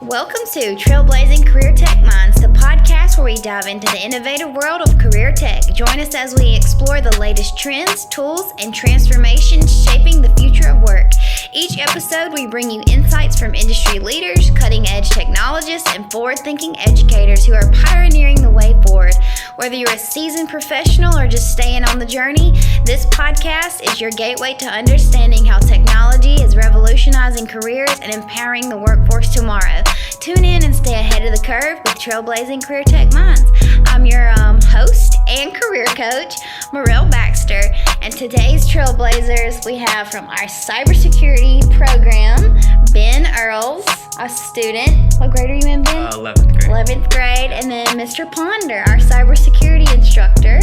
Welcome to Trailblazing Career Tech Minds, the podcast where we dive into the innovative world of career tech. Join us as we explore the latest trends, tools, and transformations shaping the future of work. Each episode, we bring you insights from industry leaders, cutting-edge technologists, and forward-thinking educators who are pioneering the way forward. Whether you're a seasoned professional or just staying on the journey, this podcast is your gateway to understanding how technology is revolutionizing careers and empowering the workforce tomorrow. Tune in and stay ahead of the curve with Trailblazing Career Tech Minds. I'm your host and career coach, Morel Baxter, and today's Trailblazers we have from our cybersecurity program, Ben Earls, a student. What grade are you in, Ben? 11th grade. 11th grade, and then Mr. Ponder, our cybersecurity instructor,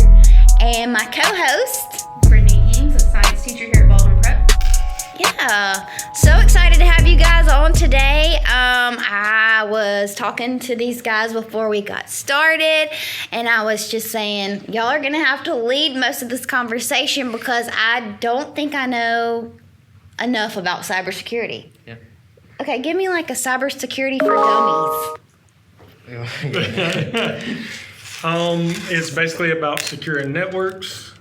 and my co-host, Brittany Eames, a science teacher here at Baldwin Prep. Yeah, so excited to have you guys on today. I was talking to these guys before we got started, and I was just saying, y'all are going to have to lead most of this conversation because I don't think I know enough about cybersecurity. Yeah. Okay, give me like a cybersecurity for dummies. It's basically about securing networks,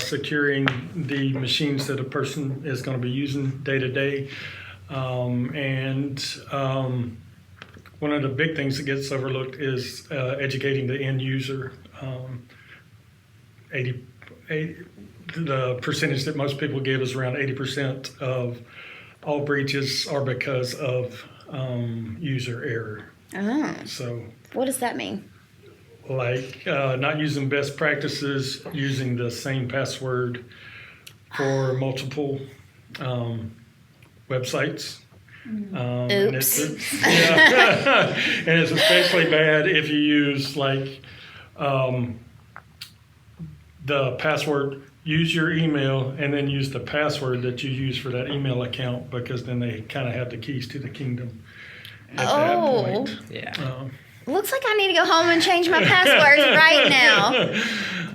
securing the machines that a person is going to be using day to day. And one of the big things that gets overlooked is educating the end user. The percentage that most people give is around 80% of all breaches are because of user error. Oh, So, what does that mean? like not using best practices, using the same password for multiple websites. And Oops. and it's especially bad if you use like the password. Use your email and then use the password that you use for that email account, because then they kind of have the keys to the kingdom at that point. Yeah. Looks like I need to go home and change my passwords right now.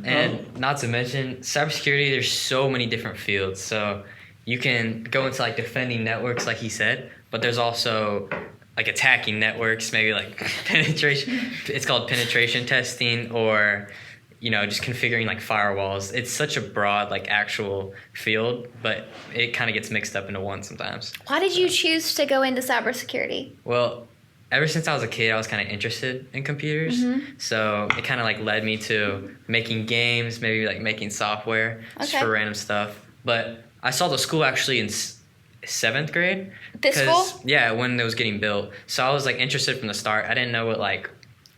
And not to mention, cybersecurity, there's so many different fields. So you can go into like defending networks, like he said, but there's also like attacking networks, maybe like penetration. It's called penetration testing, or just configuring like firewalls. It's such a broad, like actual field, but it kind of gets mixed up into one sometimes. Why did you choose to go into cybersecurity? Well, ever since I was a kid, I was kind of interested in computers. Mm-hmm. So it kind of like led me to making games, maybe like making software just Okay. for random stuff. But I saw the school actually in 7th grade. This school? Yeah, when it was getting built. So I was like interested from the start. I didn't know what like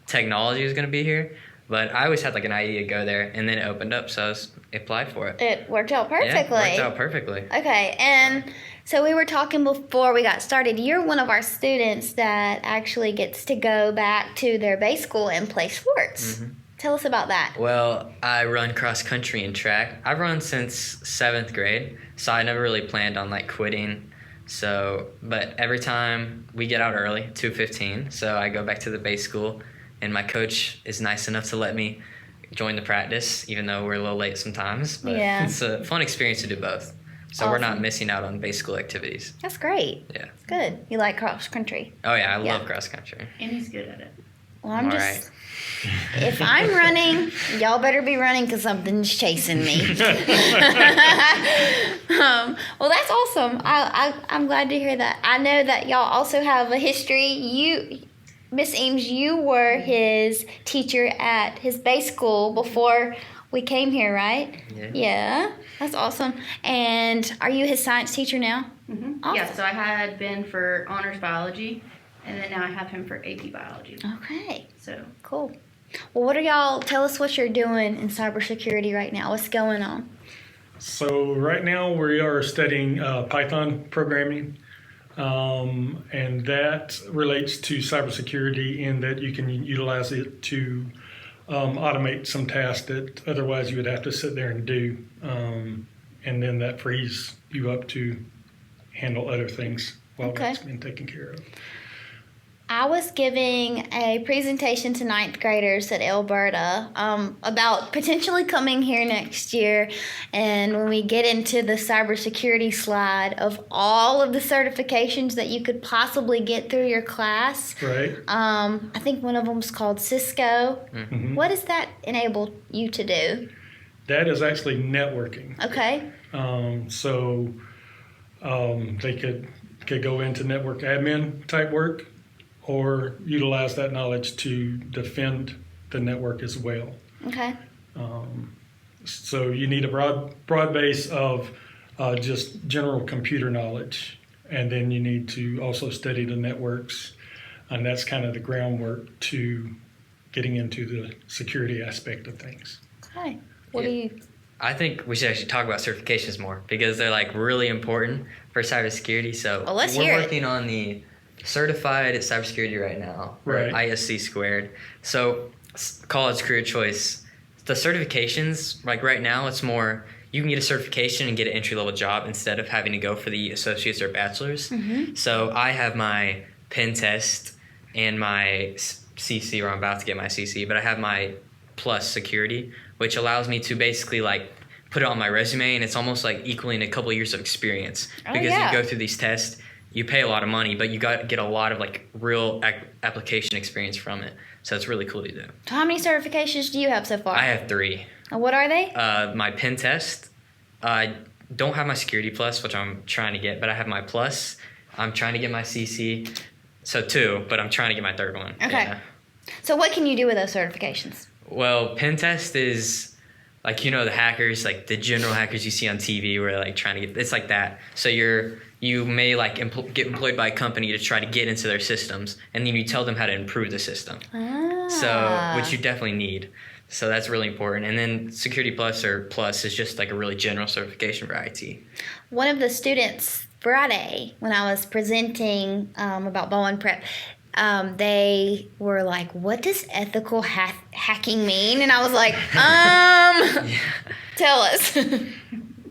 technology was going to be here. But I always had like an idea to go there, and then it opened up, so I applied for it. It worked out perfectly. Yeah, it worked out perfectly. Okay, and so we were talking before we got started. You're one of our students that actually gets to go back to their base school and play sports. Mm-hmm. Tell us about that. Well, I run cross country and track. I've run since 7th grade, so I never really planned on like quitting. But every time we get out early, 2:15, so I go back to the base school. And my coach is nice enough to let me join the practice, even though we're a little late sometimes. But Yeah. It's a fun experience to do both. So we're not Awesome. missing out on base school activities. That's great. Yeah. That's good. You like cross country. Oh, yeah, I Yeah. love cross country. And he's good at it. Well, I'm All just... If I'm running, y'all better be running because something's chasing me. Well, that's awesome. I'm glad to hear that. I know that y'all also have a history. Miss Eames, you were his teacher at his base school before we came here, right? Yeah. That's awesome. And are you his science teacher now? Mm-hmm. Awesome. Yeah, so I had Ben for honors biology, and then now I have him for AP biology. Okay. So Cool. Well, tell us what you're doing in cybersecurity right now. What's going on? So right now we are studying Python programming, and that relates to cybersecurity in that you can utilize it to automate some tasks that otherwise you would have to sit there and do, and then that frees you up to handle other things while Okay. that's been taken care of. I was giving a presentation to ninth graders at Alberta about potentially coming here next year. And when we get into the cybersecurity slide of all of the certifications that you could possibly get through your class, Right. I think one of them is called Cisco. Mhm. What does that enable you to do? That is actually networking. Okay. So they could go into network admin type work or utilize that knowledge to defend the network as well. Okay. So you need a broad base of just general computer knowledge, and then you need to also study the networks, and that's kind of the groundwork to getting into the security aspect of things. Okay. What do you... I think we should actually talk about certifications more because they're like really important for cybersecurity. So Well, let's we're hear it. working on the certified cybersecurity right now, or Right. ISC squared. So college career choice, the certifications, like right now, it's more you can get a certification and get an entry level job instead of having to go for the associates or bachelors. Mm-hmm. So I have my pen test and my CC, or I'm about to get my CC, but I have my plus security, which allows me to basically like put it on my resume, and it's almost like equaling a couple of years of experience because yeah. you go through these tests, you pay a lot of money, but you got to get a lot of like real application experience from it. So it's really cool to do. So how many certifications do you have so far? I have 3. And what are they? My pen test. I don't have my security plus, which I'm trying to get, but I have my plus. I'm trying to get my CC. So 2, but I'm trying to get my 3rd one. Okay. Yeah. So what can you do with those certifications? Well, pen test is like, you know, the hackers, like the general hackers you see on TV where they're like trying to get, it's like that. So you may like get employed by a company to try to get into their systems, and then you tell them how to improve the system. So, which you definitely need. So that's really important. And then Security Plus or Plus is just like a really general certification for IT. One of the students Friday, when I was presenting about Baldwin Prep, they were like, "What does ethical hacking mean?" And I was like, tell us.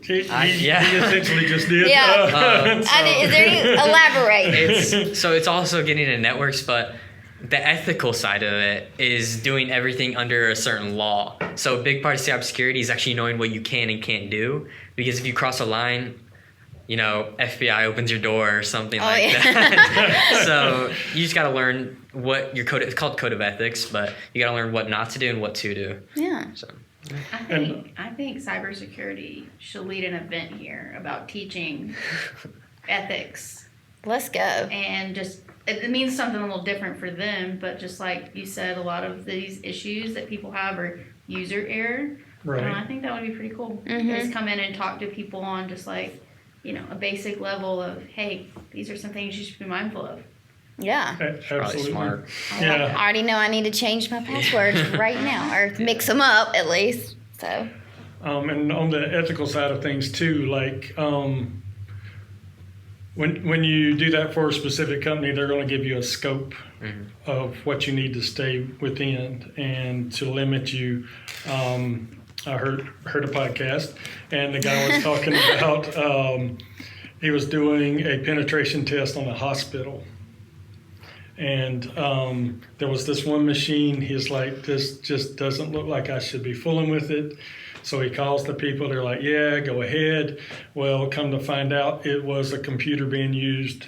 He Yeah. essentially just did. Yeah. Is there any elaborate? It's also getting into networks, but the ethical side of it is doing everything under a certain law. So a big part of cybersecurity is actually knowing what you can and can't do, because if you cross a line, you know, FBI opens your door or something that. So you just got to learn what your code, it's called code of ethics, but you got to learn what not to do and what to do. Yeah. So I think cybersecurity should lead an event here about teaching ethics, Let's go. and just it means something a little different for them. But just like you said, a lot of these issues that people have are user error. Right. I think that would be pretty cool. Mhm. Just come in and talk to people on just like, you know, a basic level of, hey, these are some things you should be mindful of. Yeah. probably Absolutely. smart. Yeah. I already know I need to change my passwords right now, or mix them up at least. So. And on the ethical side of things too, like when you do that for a specific company, they're going to give you a scope of what you need to stay within and to limit you. I heard a podcast, and the guy was talking about he was doing a penetration test on a hospital. And there was this one machine, he's like, this just doesn't look like I should be fooling with it. So he calls the people, they're like, yeah, go ahead. Well, come to find out, it was a computer being used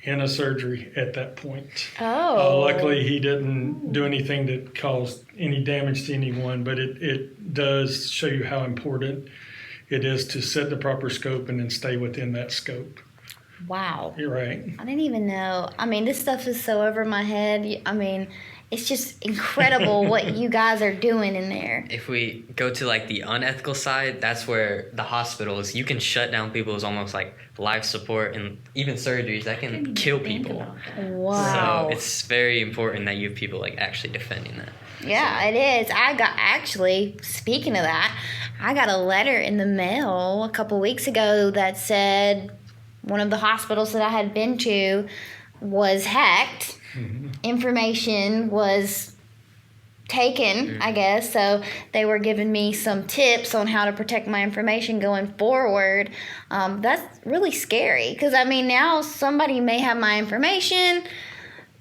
in a surgery at that point. Oh. Luckily, he didn't do anything that caused any damage to anyone, but it does show you how important it is to set the proper scope and then stay within that scope. Wow. You're right. I didn't even know. I mean, this stuff is so over my head. I mean, it's just incredible what you guys are doing in there. If we go to like the unethical side, that's where the hospitals, you can shut down people's almost like life support and even surgeries that can kill people. Wow. So it's very important that you have people like actually defending that. Yeah, it is. Speaking of that, I got a letter in the mail a couple weeks ago that said one of the hospitals that I had been to was hacked. Mm-hmm. Information was taken, I guess. So they were giving me some tips on how to protect my information going forward. That's really scary because, I mean, now somebody may have my information.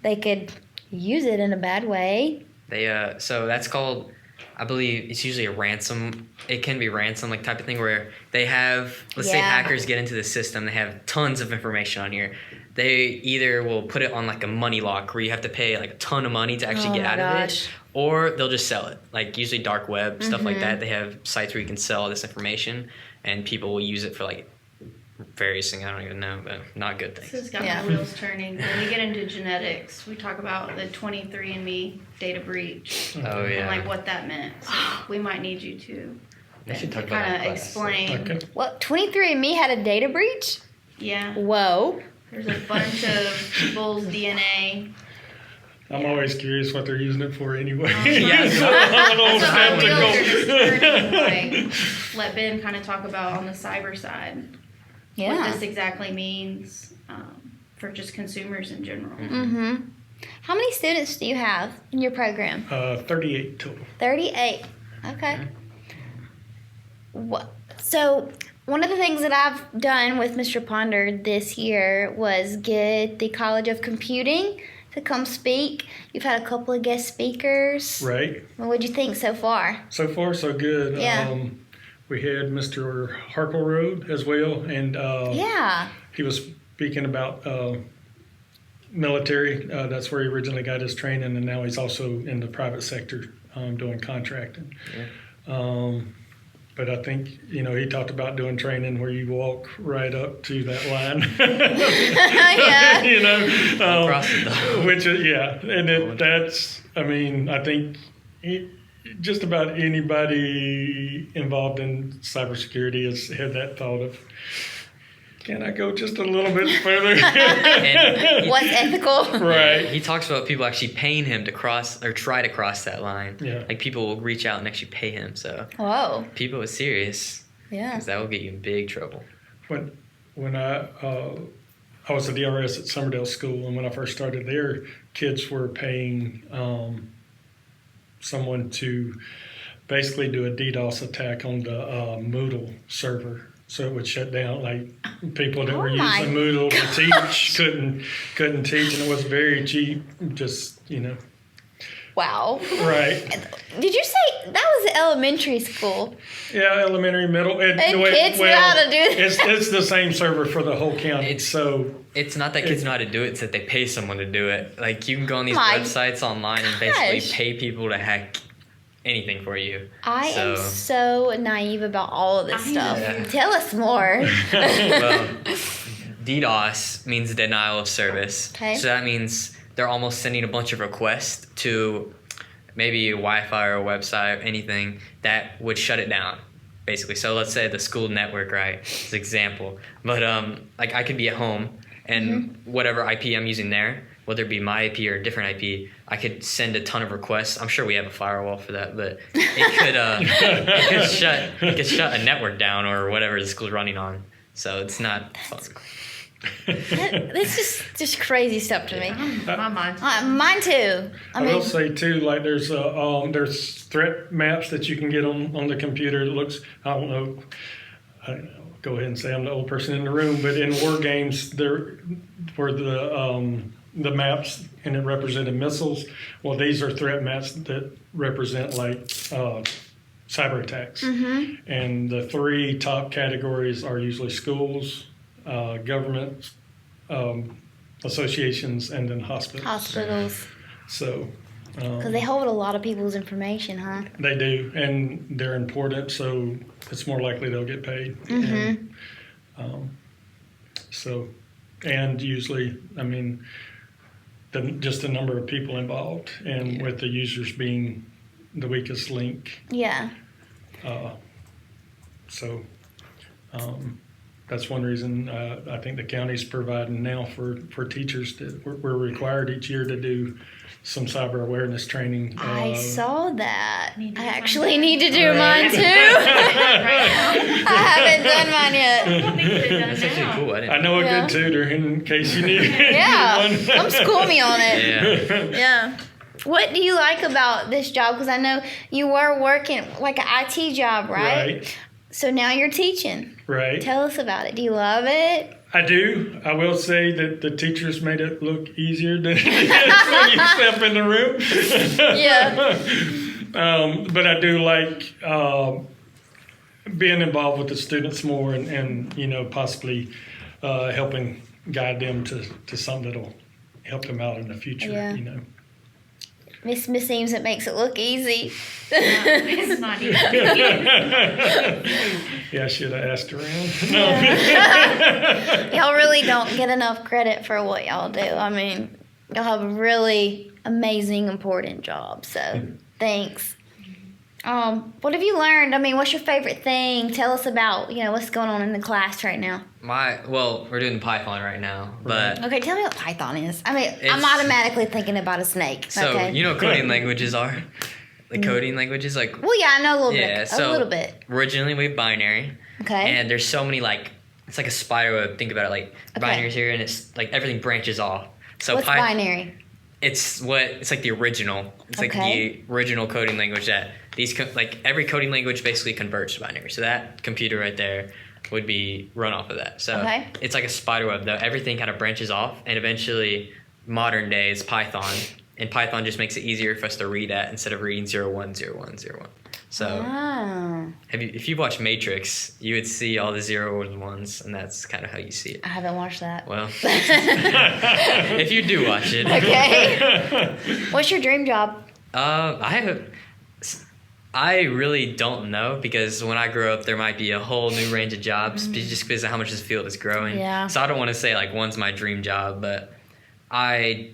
they could use it in a bad way. They so that's called, I believe it's usually a ransom. It can be ransom like type of thing where they have, let's say hackers get into the system, they have tons of information on here. They either will put it on like a money lock where you have to pay like a ton of money to actually get out of it, or they'll just sell it. Like usually dark web, stuff like that. They have sites where you can sell this information and people will use it for like various things I don't even know, but not good things. So it's got the wheels turning. When we get into genetics, we talk about the 23andMe data breach. Oh yeah. And like what that meant. So we might need you to talk about kind that of explain. Okay. What, 23andMe had a data breach? Yeah. Whoa. There's a bunch of people's DNA. I'm always curious what they're using it for anyway. That's So, what the wheels are skeptical. just turning. Like, let Ben kind of talk about on the cyber side what this exactly means for just consumers in general. Mm-hmm. How many students do you have in your program? 38 total. 38. Okay. So one of the things that I've done with Mr. Ponder this year was get the College of Computing to come speak. You've had a couple of guest speakers. Right. What would you think so far? So far, so good. Yeah. We had Mr. Harkleroad as well, and he was speaking about military. That's where he originally got his training, and now he's also in the private sector doing contracting. Yeah. But I think, he talked about doing training where you walk right up to that line. Yeah. Across the dog. Which is, and that's, I think just about anybody involved in cybersecurity has had that thought of, can I go just a little bit further? And What's ethical? Right. he talks about people actually paying him to cross or try to cross that line. Yeah. Like people will reach out and actually pay him. So Whoa. people are serious. Yeah. Because that will get you in big trouble. When I was at the DRS at Summerdale School, and when I first started there, kids were paying someone to basically do a DDoS attack on the Moodle server, so it would shut down. Like people that were using Moodle to teach couldn't teach, and it was very cheap. Just Wow. Right. Did you say that was elementary school? Yeah, elementary, middle, And kids know how to do this. It's the same server for the whole county. It's not that kids know how to do it, it's that they pay someone to do it. Like you can go on these websites online and basically pay people to hack anything for you. I am so naive about all of this stuff. know. Tell us more. Well, DDoS means denial of service. Okay. So that means they're almost sending a bunch of requests to maybe a Wi-Fi or a website or anything that would shut it down, basically. So let's say the school network, right, is an example. But like I could be at home and whatever IP I'm using there, whether it be my IP or a different IP, I could send a ton of requests. I'm sure we have a firewall for that, but it could shut a network down or whatever the school's running on. So it's not fun. This is just crazy stuff to me. My mind. Mine too. I will say too, like there's threat maps that you can get on the computer. It looks, I don't know, go ahead and say I'm the old person in the room, but in war games there were the maps and it represented missiles. Well, these are threat maps that represent like cyber attacks. And the three top categories are usually schools, government associations, and then hospitals. So, because they hold a lot of people's information, huh? They do, and they're important, so it's more likely they'll get paid. And usually, just the number of people involved, and with the users being the weakest link. Yeah. That's one reason I think the county's providing now for teachers that we're required each year to do some cyber awareness training. I saw that. I actually need need to do mine too. I haven't done mine yet. That's actually cool. I know a good tutor in case you need Yeah. one. Come school me on it. Yeah. Yeah. What do you like about this job? Because I know you were working like an IT job, right? Right. So now you're teaching. Right. Tell us about it. Do you love it? I do. I will say that the teachers made it look easier than it is when you step in the room. Yeah. But I do like being involved with the students more and possibly helping guide them to something that'll help them out in the future. Yeah. Miss seems it makes it look easy. It's not easy. Yeah, I should have asked around. Y'all really don't get enough credit for what y'all do. I mean, y'all have a really amazing, important job. So, thanks. What have you learned? I mean, what's your favorite thing? Tell us about, what's going on in the class right now. We're doing Python right now, but Okay, tell me what Python is. I mean, I'm automatically thinking about a snake. So okay. you know what coding languages are? The coding languages, like. Well, yeah, I know a little Yeah, bit. so A little bit. Originally we have binary, Okay. and there's so many it's like a spider web. Think about it, like binaries here, and it's like everything branches off. So What's binary? It's like the original. It's like Okay. the original coding language that every coding language basically converts to binary. So that computer right there would be run off of that. So it's like a spider web though. Everything kind of branches off, and eventually modern day is Python, and Python just makes it easier for us to read at instead of reading 0, 1, 0, 1, 0, 1. So if you watch Matrix, you would see all the 0s and 1s, and that's kind of how you see it. I haven't watched that. Well, if you do watch it. Okay. What's your dream job? I really don't know, because when I grow up, there might be a whole new range of jobs just because of how much this field is growing. Yeah. So I don't want to say one's my dream job, but I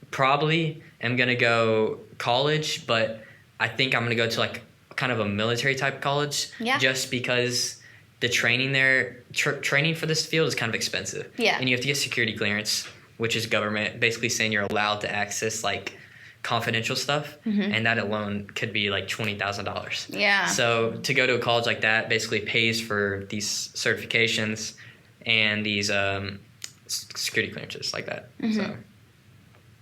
probably am going to go college, but I think I'm going to go to kind of a military type college. Yeah. Just because the training there, training for this field is kind of expensive. Yeah. And you have to get security clearance, which is government basically saying you're allowed to access confidential stuff, and that alone could be $20,000. Yeah. So to go to a college like that basically pays for these certifications and these security clearances like that. So.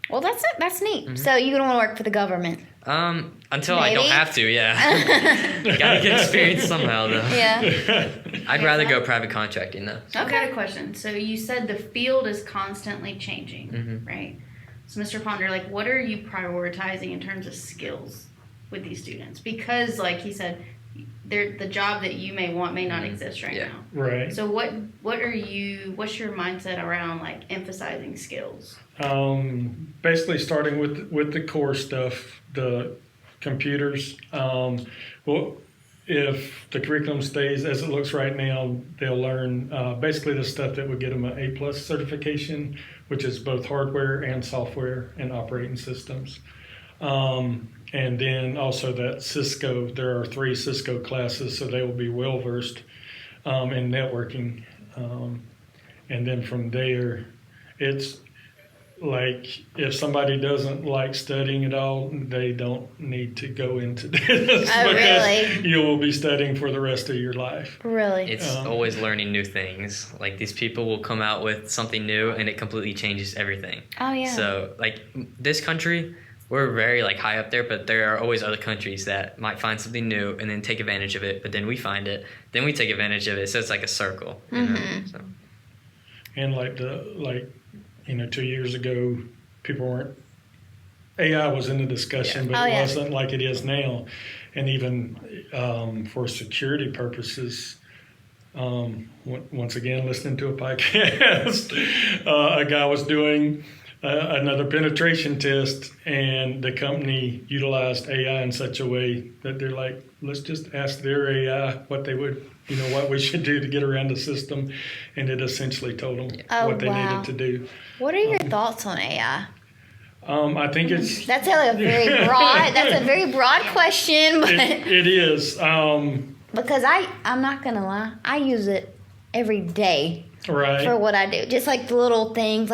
Well, that's neat. So you don't want to work for the government? Until Maybe? I don't have to, yeah. Gotta get experience somehow, though. Yeah. I'd rather go private contracting, though. So I've got a question. So you said the field is constantly changing, right? So Mr. Ponder, what are you prioritizing in terms of skills with these students? Because, like he said, the job that you may want may not exist right now. Right. So what's your mindset around emphasizing skills? Basically starting with the core stuff, the computers. Well, if the curriculum stays as it looks right now, they'll learn basically the stuff that would get them an A+ certification, which is both hardware and software and operating systems. And then also that Cisco, there are 3 Cisco classes, so they will be well versed in networking. And then from there, it's if somebody doesn't like studying at all, they don't need to go into this because really? You will be studying for the rest of your life. Really? It's always learning new things. These people will come out with something new and it completely changes everything. Oh, yeah. So this country, we're very high up there, but there are always other countries that might find something new and then take advantage of it, but then we find it, then we take advantage of it. So it's like a circle. You know? So. And 2 years ago, people weren't, AI was in the discussion, but it wasn't like it is now. And even for security purposes, once again, listening to a podcast, a guy was doing another penetration test, and the company utilized AI in such a way that they're like, let's just ask their AI what they would, what we should do to get around the system, and it essentially told them what they needed to do. What are your thoughts on AI? I think it's that's a very broad. That's a very broad question, but it is because I'm not gonna lie, I use it every day right for what I do. Just the little things,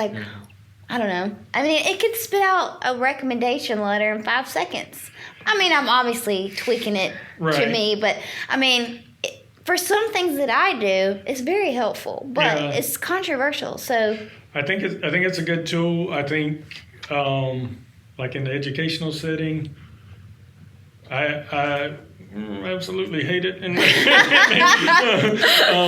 I don't know. I mean, it could spit out a recommendation letter in 5 seconds. I mean, I'm obviously tweaking it to me, but I mean, for some things that I do, it's very helpful, but it's controversial. So I think it's a good tool. I think, in the educational setting, Absolutely hate it. And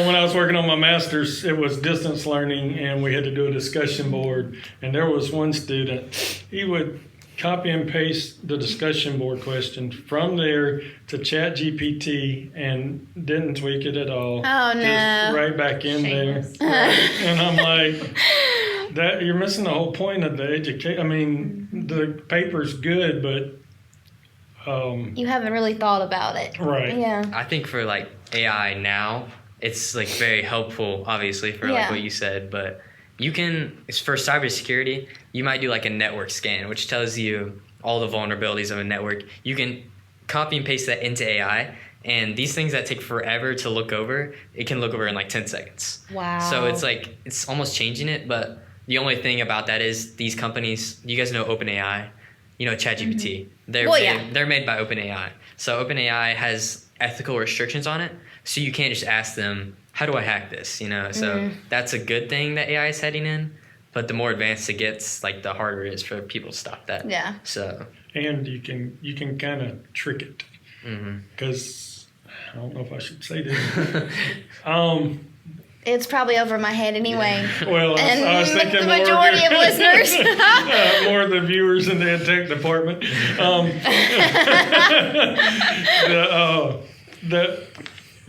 when I was working on my master's, it was distance learning, and we had to do a discussion board. And there was one student, he would copy and paste the discussion board question from there to ChatGPT and didn't tweak it at all. Oh, no. Just right back in Shameless. there. And I'm like, that you're missing the whole point of the education. I mean, the paper's good, but You haven't really thought about it. right. Yeah. I think for like AI now, it's like very helpful, obviously, for like Yeah. what you said, but you can, it's for cybersecurity, you might do like a network scan, which tells you all the vulnerabilities of a network. You can copy and paste that into AI, and these things that take forever to look over, it can look over in like 10 seconds. Wow. So it's like, it's almost changing it, but the only thing about that is these companies, you guys know OpenAI, you know ChatGPT. They're made by OpenAI. So OpenAI has ethical restrictions on it, so you can't just ask them, how do I hack this? You know, so that's a good thing that AI is heading in, but the more advanced it gets, like the harder it is for people to stop that. Yeah. So. And you can kind of trick it, because I don't know if I should say this. It's probably over my head anyway. Well, I was thinking the more majority of listeners. more of the viewers in the ed tech department.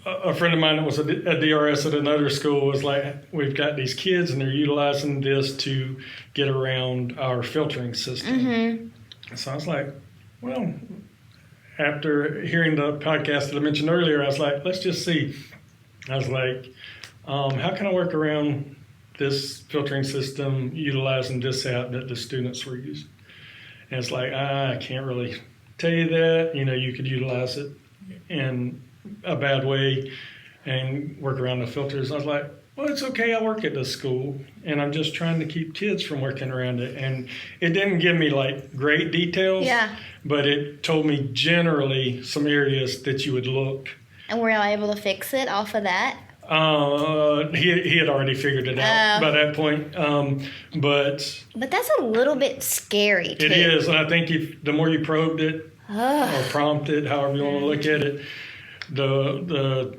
A friend of mine that was a DRS at another school was like, we've got these kids and they're utilizing this to get around our filtering system. So I was like, well, after hearing the podcast that I mentioned earlier, I was like, let's just see. I was like, how can I work around this filtering system utilizing this app that the students were using? And it's like, I can't really tell you that. You know, you could utilize it in a bad way and work around the filters. I was like, well, it's okay. I work at this school, and I'm just trying to keep kids from working around it. And it didn't give me like great details, but it told me generally some areas that you would look. And were y'all able to fix it off of that? He had already figured it out by that point. But that's a little bit scary, too. It is. And I think the more you probed it or prompted, however you want to look at it, the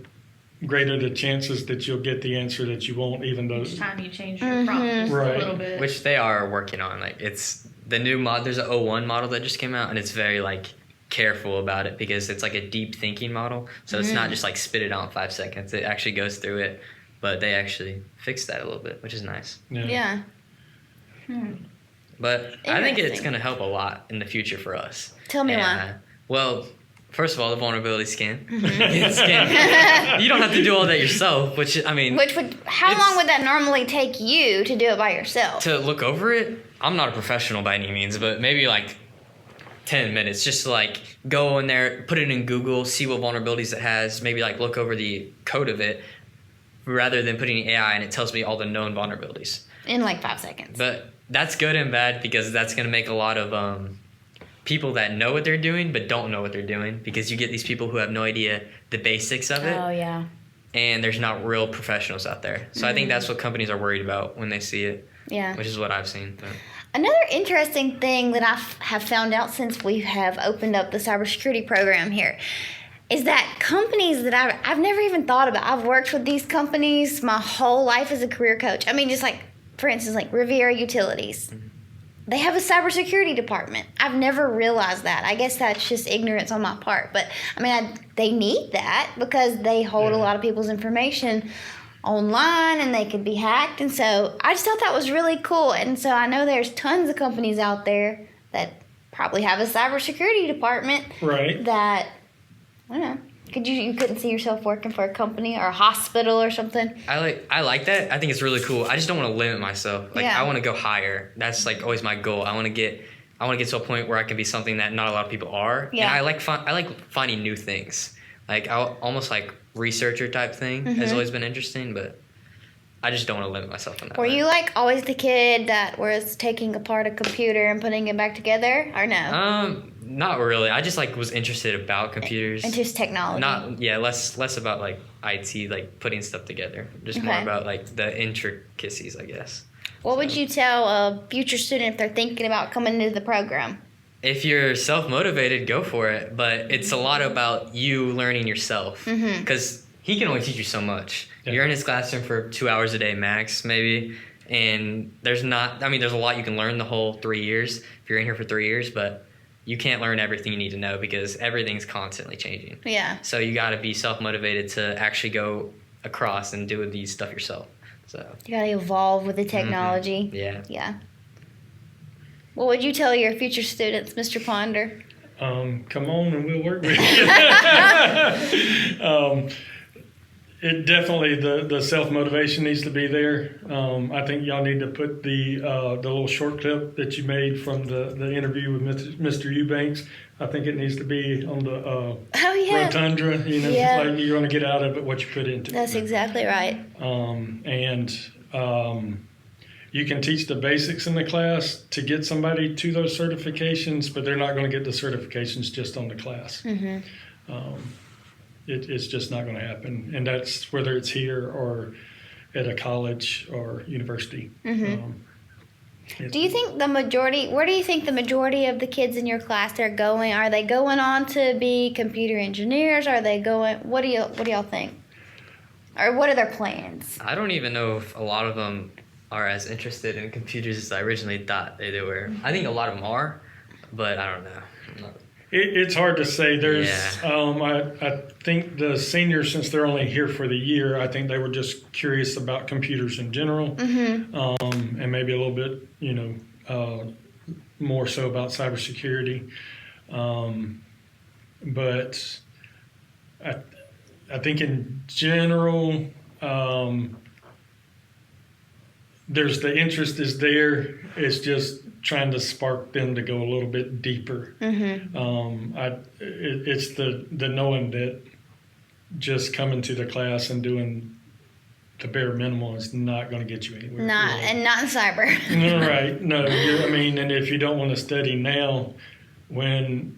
greater the chances that you'll get the answer that you want, even though Each time you change your prompt just a little bit. Which they are working on. Like, it's the new mod. There's an 01 model that just came out, and it's very like careful about it because it's like a deep thinking model. So it's not just like spit it out in 5 seconds. It actually goes through it, but they actually fixed that a little bit, which is nice. Yeah. But I think it's going to help a lot in the future for us. Tell me why. Well, first of all, the vulnerability scan. You don't have to do all that yourself, which, I mean... How long would that normally take you to do it by yourself? To look over it? I'm not a professional by any means, but maybe like 10 minutes just to like go in there, put it in Google, see what vulnerabilities it has, maybe like look over the code of it rather than putting AI and it tells me all the known vulnerabilities. In like 5 seconds. But that's good and bad because that's going to make a lot of people that know what they're doing but don't know what they're doing, because you get these people who have no idea the basics of it. Oh, yeah. And there's not real professionals out there. So I think that's what companies are worried about when they see it. Yeah. Which is what I've seen. But. Another interesting thing that I have found out since we have opened up the cybersecurity program here is that companies that I've never even thought about. I've worked with these companies my whole life as a career coach. I mean, just like, for instance, like Riviera Utilities. They have a cybersecurity department. I've never realized that. I guess that's just ignorance on my part. But, I mean, they need that because they hold a lot of people's information online and they could be hacked. And so I just thought that was really cool. And so I know there's tons of companies out there that probably have a cybersecurity department. Right. That, I don't know. You couldn't see yourself working for a company or a hospital or something? I like that. I think it's really cool. I just don't want to limit myself. Like I want to go higher. That's like always my goal. I want to get to a point where I can be something that not a lot of people are. Yeah. And I like finding new things. Like almost like researcher type thing has always been interesting, but I just don't want to limit myself on that. Were you like always the kid that was taking apart a computer and putting it back together, or no? Not really. I just like was interested about computers. And just technology. Less about like IT, like putting stuff together. Just more about like the intricacies, I guess. What would you tell a future student if they're thinking about coming into the program? if you're self-motivated, go for it. But it's a lot about you learning yourself. Because he can only teach you so much. Yeah. You're in his classroom for 2 hours a day max, maybe. And there's a lot you can learn the whole 3 years if you're in here for 3 years. But you can't learn everything you need to know because everything's constantly changing. Yeah. So you got to be self-motivated to actually go across and do these stuff yourself. So You got to evolve with the technology. yeah. Yeah. What would you tell your future students, Mr. Ponder? Come on and we'll work with you. It definitely, the self-motivation needs to be there. I think y'all need to put the little short clip that you made from the interview with Mr. Eubanks. I think it needs to be on the Oh, yeah. rotunda, Yeah. like you're going to get out of it what you put into That's it. exactly right. You can teach the basics in the class to get somebody to those certifications, but they're not going to get the certifications just on the class. It's just not going to happen. And that's whether it's here or at a college or university. Do you think where do you think the majority of the kids in your class are going? Are they going on to be computer engineers? Are they going, what do y'all think? Or what are their plans? I don't even know if a lot of them are as interested in computers as I originally thought they were. I think a lot of them are, but I don't know. It's hard to say. There's, I think the seniors, since they're only here for the year, I think they were just curious about computers in general, and maybe a little bit, more so about cybersecurity. But I think in general, there's the interest is there. It's just trying to spark them to go a little bit deeper. It's the knowing that just coming to the class and doing the bare minimum is not going to get you anywhere. And not in cyber. Right. No. And if you don't want to study now, when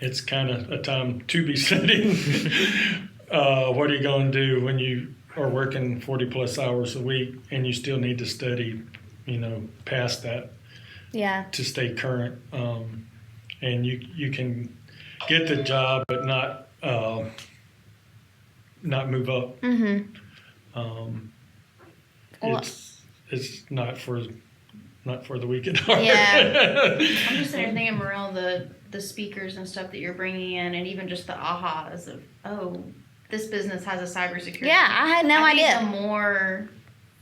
it's kind of a time to be studying, what are you going to do when you are working 40 plus hours a week and you still need to study, past that to stay current? And you can get the job but not move up. It's not for the weak at heart. Yeah. I'm just sitting there thinking, Morel, the speakers and stuff that you're bringing in, and even just the ahas of, this business has a cybersecurity. Yeah, I had no idea. The more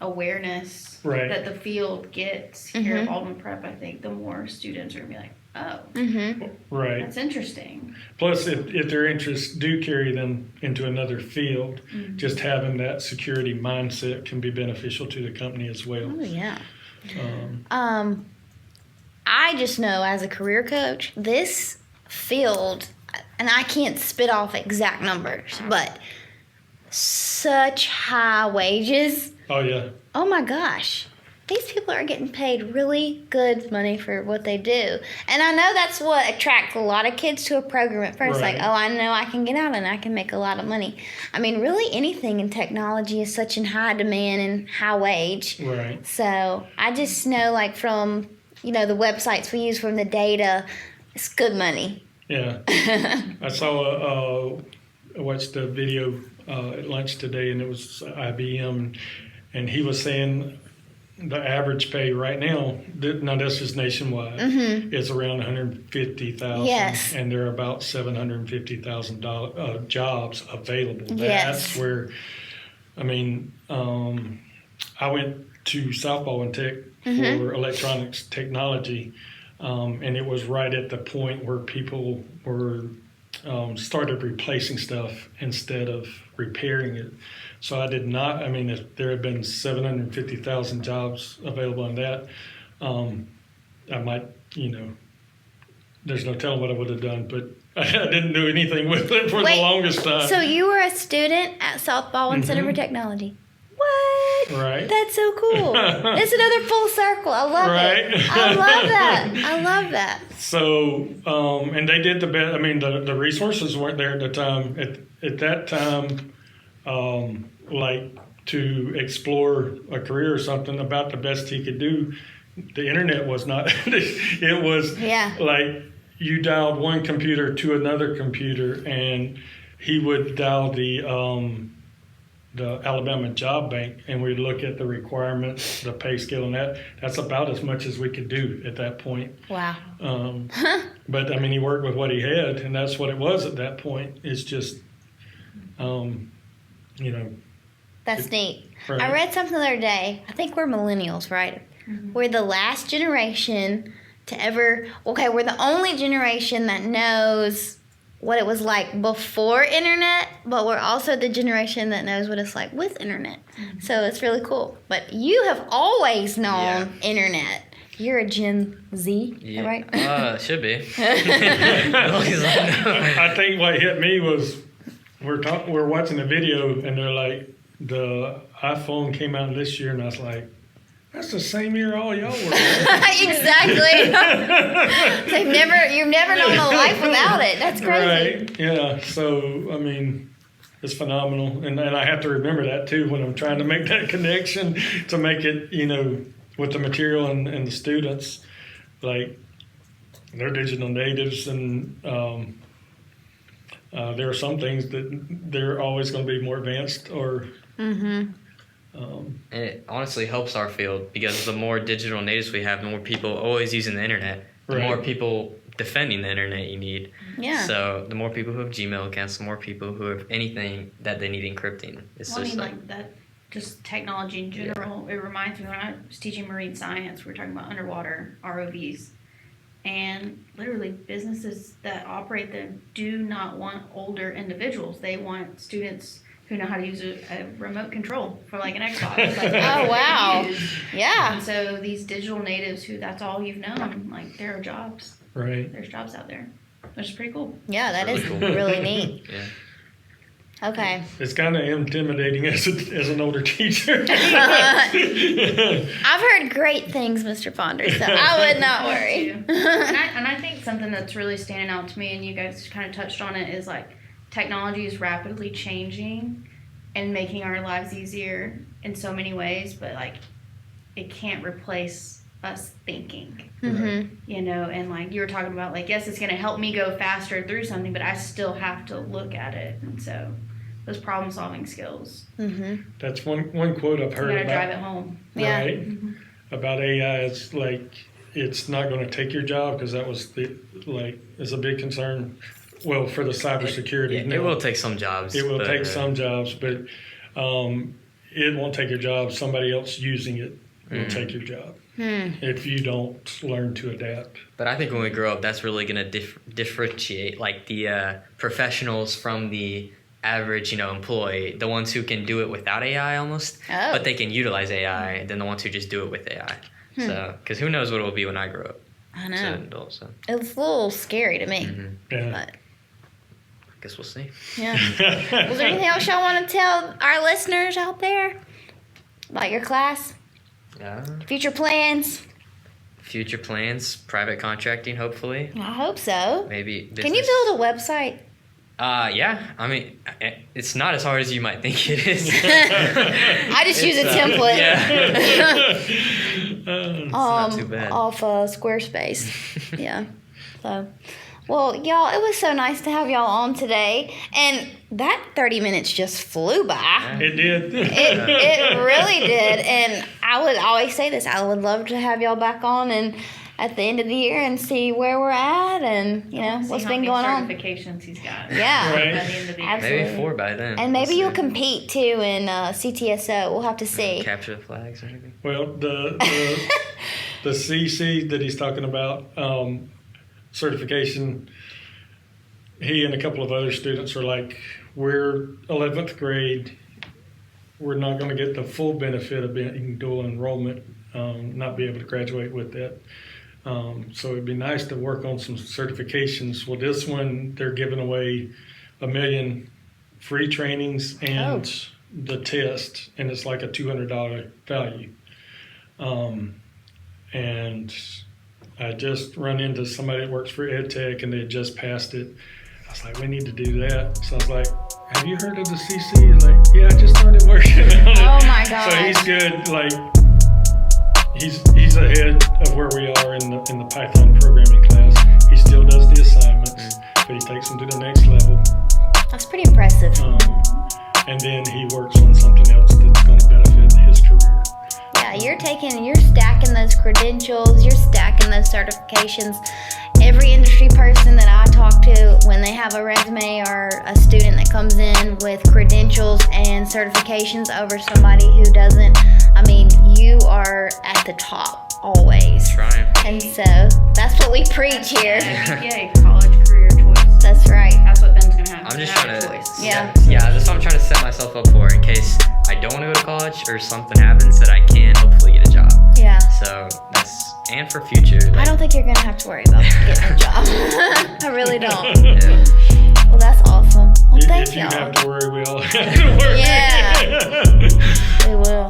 awareness that the field gets here at Baldwin Prep, I think the more students are going to be like, right. That's interesting. Plus, if their interests do carry them into another field, just having that security mindset can be beneficial to the company as well. Oh, yeah. I just know as a career coach, this field, and I can't spit off exact numbers, but such high wages. Oh, yeah. Oh, my gosh. These people are getting paid really good money for what they do. And I know that's what attracts a lot of kids to a program at first. Right. Like, I know I can get out and I can make a lot of money. Really anything in technology is such in high demand and high wage. Right. So I just know, from, the websites we use, from the data, it's good money. Yeah. I watched a video at lunch today, and it was IBM, and he was saying the average pay right now, now this is nationwide, is around $150,000. Yes. And there are about 750,000 jobs available. Yes. That's where, I went to South Baldwin Tech for electronics technology, and it was right at the point where people were started replacing stuff instead of repairing it. So I did not, if there had been 750,000 jobs available in that, I might, there's no telling what I would have done, but I didn't do anything with it for the longest time. So you were a student at South Baldwin Center for Technology. What? Right. That's so cool. It's another full circle. I love it. I love that. I love that. So, and they did the best. The resources weren't there at the time. At that time, to explore a career or something, about the best he could do the internet was not. It was like you dialed one computer to another computer, and he would dial the Alabama Job Bank, and we'd look at the requirements, the pay scale, and that's about as much as we could do at that point. Wow. But I mean, he worked with what he had, and that's what it was at that point. It's just, That's neat. Right. I read something the other day. I think we're millennials, right? Mm-hmm. We're the last generation to ever, we're the only generation that knows what it was like before internet, but we're also the generation that knows what it's like with internet. Mm-hmm. So it's really cool. But you have always known internet. You're a Gen Z, right? Should be. I think what hit me was we're watching a video, and they're like, the iPhone came out this year, and I was like, that's the same year all y'all were. Exactly. You've never known a life without it. That's crazy. Right. Yeah. So I mean, it's phenomenal, and I have to remember that too when I'm trying to make that connection to make it, with the material and the students, like they're digital natives, and there are some things that they're always going to be more advanced or. Mm-hmm. And it honestly helps our field because the more digital natives we have, the more people always using the internet, the more people defending the internet you need. Yeah. So the more people who have Gmail accounts, the more people who have anything that they need encrypting. Like that, just technology in general. It reminds me when I was teaching marine science, we were talking about underwater ROVs. And literally businesses that operate them do not want older individuals. They want students who know how to use a remote control for like an Xbox. Oh, wow. Yeah. And so these digital natives who that's all you've known, like there are jobs. Right. There's jobs out there, which is pretty cool. Yeah, that is really neat. Yeah. Okay. It's kind of intimidating as an older teacher. I've heard great things, Mr. Ponder, so I would not worry. And I think something that's really standing out to me, and you guys kind of touched on it, is like technology is rapidly changing and making our lives easier in so many ways, but like it can't replace us thinking. Mm-hmm. And like you were talking about, like, yes, it's going to help me go faster through something, but I still have to look at it. And so those problem solving skills. Mm-hmm. That's one quote I've heard you gotta about. drive it home. Yeah. Right. Mm-hmm. About AI. It's like it's not going to take your job, because that was is a big concern. Well, for the cybersecurity, it will take some jobs. It will take some jobs, but it won't take your job. Somebody else using it will take your job if you don't learn to adapt. But I think when we grow up, that's really going to differentiate like the professionals from the average, employee, the ones who can do it without AI almost, but they can utilize AI, than the ones who just do it with AI. So, because who knows what it will be when I grow up. I know. As an adult, so. It's a little scary to me. Mm-hmm. Yeah. But I guess we'll see. yeah. Was there anything else y'all want to tell our listeners out there about your class? Future plans? Future plans, private contracting, hopefully. I hope so. Maybe business. Can you build a website? Yeah. I mean, it's not as hard as you might think it is. I just use a template. It's not too bad. Off Squarespace. Yeah. So, well, y'all, it was so nice to have y'all on today. And that 30 minutes just flew by. It did. It really did. And I would always say this. I would love to have y'all back on and at the end of the year and see where we're at and, what's been going on. Certifications he's got. Yeah. Right. By the end of the year. Absolutely. Maybe 4 by then. And maybe you'll compete, too, in CTSO. We'll have to see. Capture the flags or anything. Well, the CC that he's talking about, certification, he and a couple of other students are like, we're 11th grade. We're not going to get the full benefit of being dual enrollment, not be able to graduate with that. So it'd be nice to work on some certifications. Well, this one, they're giving away 1 million free trainings and the test, and it's like a $200 value. And I just run into somebody that works for EdTech, and they had just passed it. I was like, we need to do that. So I was like, have you heard of the CC? He's like, yeah, I just started working on it. Oh, my God. So he's good. Like, he's ahead of where we are in the Python programming class. He still does the assignments, but he takes them to the next level. That's pretty impressive. And then he works on something else that's going to benefit his career. Yeah, you're stacking those credentials, you're stacking those certifications. Every industry person that I talk to, when they have a resume or a student that comes in with credentials and certifications over somebody who doesn't, I mean, you are at the top always. Trying. And so that's what we preach here. Yeah, college career choice. That's right. That's what Ben's gonna have. I'm just have trying to. choice. Yeah. Yeah, that's what I'm trying to set myself up for in case I don't want to go to college or something happens that I can hopefully get a job. Yeah. So and for future. I don't think you're going to have to worry about getting a job. I really don't. Yeah. Well, that's awesome. Well, thank If you y'all. have to worry, we all have to worry. Yeah. We will.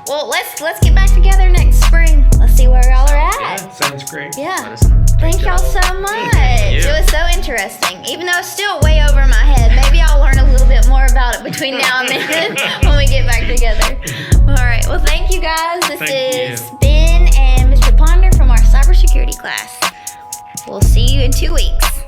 Well, let's get back together next spring. Let's see where y'all are at. Sounds great. Let Yeah. us know. Thank y'all so much. you. It was so interesting. Even though it's still way over my head, maybe I'll learn a little bit more about it between now and then when we get back together. All right. Well, thank you guys. This Thank is Ben and Mr. Ponder from our cybersecurity class. We'll see you in 2 weeks.